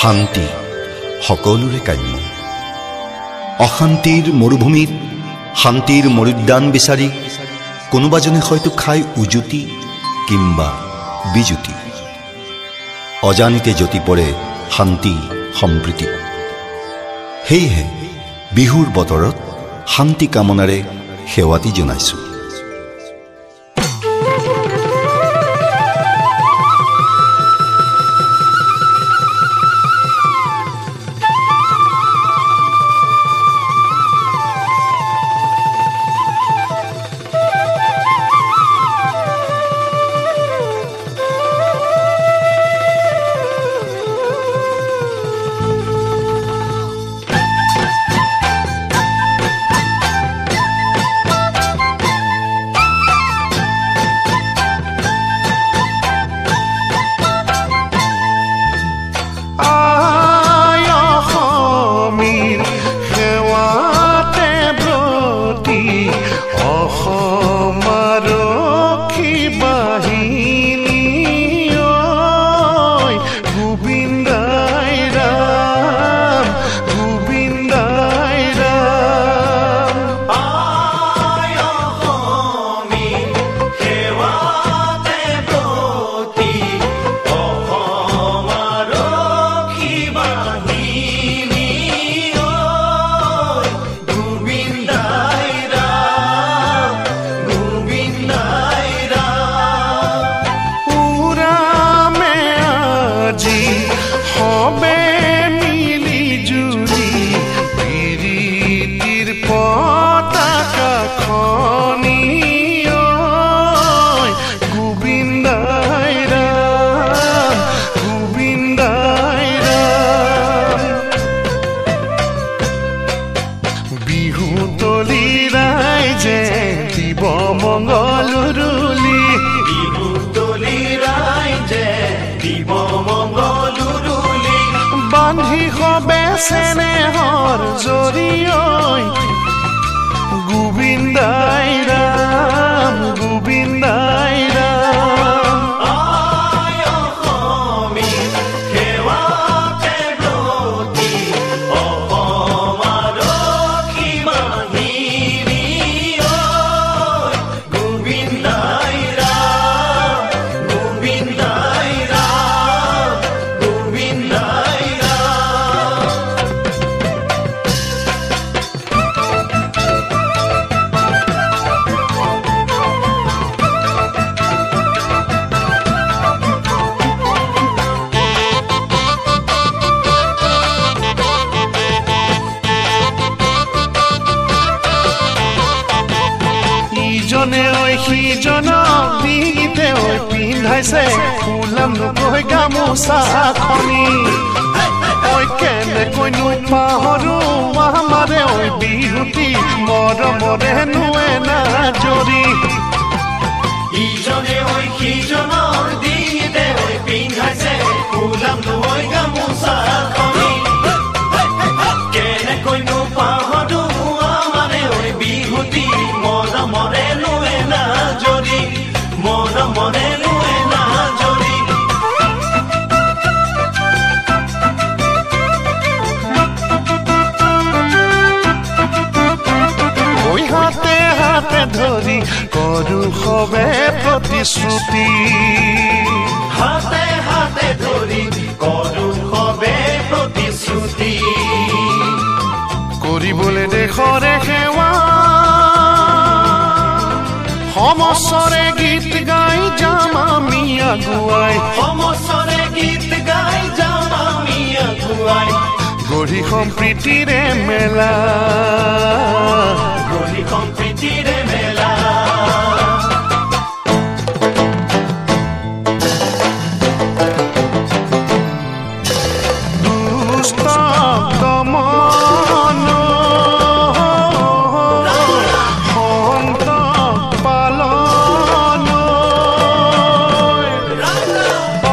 শান্তি সকলোৰে কাম্য। অশান্তিৰ মৰুভূমিত শান্তিৰ মৰুদ্যান বিচাৰি কোনোবাজনে হয়তো খাই উজুতি কিংবা বিজুতি। অজানিতে জ্যোতি পৰে শান্তি সম্প্ৰীতি। সেয়েহে বিহুৰ বতৰত শান্তি কামনাৰে সেৱাতি জনাইছোঁ। স্নেহৰ জৰিয়ৈ গোবিন্দাই ৰাম গোবিন্দাই ৰাম। আয় অসমী সেৱাতে ব্ৰতী অসমৰ ৰক্ষী বাহিনী গোবিন্দাই ৰাম গোবিন্দাই ৰাম গোবিন্দাই সিজনক দিগিতে পিন্ধাইছে ফুলাম নকৈ গামোচাখনি। ঐ কেনেকৈনো পাহৰো আমাৰে ঐ বিহুতি মৰমৰে নোৱে নাজৰি। ইজনে ঐ সিজনক দিগিতে পিন্ধাইছে ফুলাম নকৈ গামোচাখনি। কেনেকৈনো পাহৰো আমাৰে ঐ বিহুতি মৰমৰে নোৱে নাজৰি মৰমৰে নোৱে নাজৰি। ঐ হাতে হাতে ধৰি কৰো সবে প্ৰতিশ্ৰুতি। হাতে হাতে ধৰি কৰো সবে প্ৰতিশ্ৰুতি। কৰিবলৈ দেশৰে সেৱা সমস্বৰে গীত গাই যাম আমি আগুৱাই। সমস্বৰে গীত গাই যাম আমি আগুৱাই। গঢ়ি সম্প্ৰীতিৰে মেলা গঢ়ি সম্প্ৰীতিৰে মেলা। দুষ্ট দমন সন্ত পালন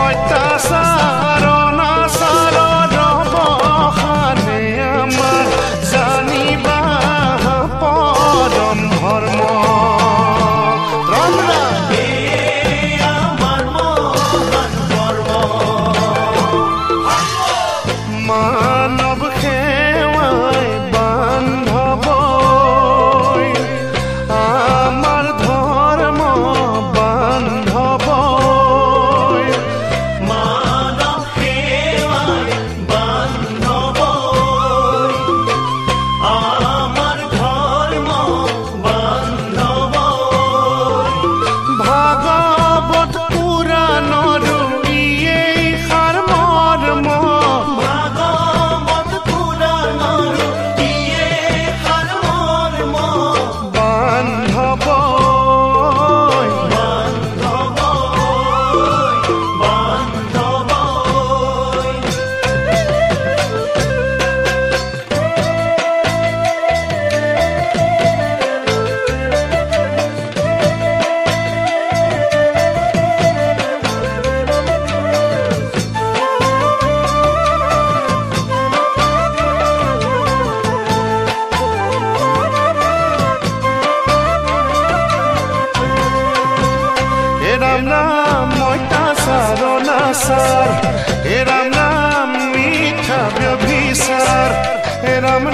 অত্যাচাৰ অনাচাৰৰ অৱসানে আমাৰ জানিবা পৰম ধৰ্ম। নাম মইতা সাৰনাসাৰ, এ ৰাম নাম মিঠা ব্যভিচাৰ, এ ৰাম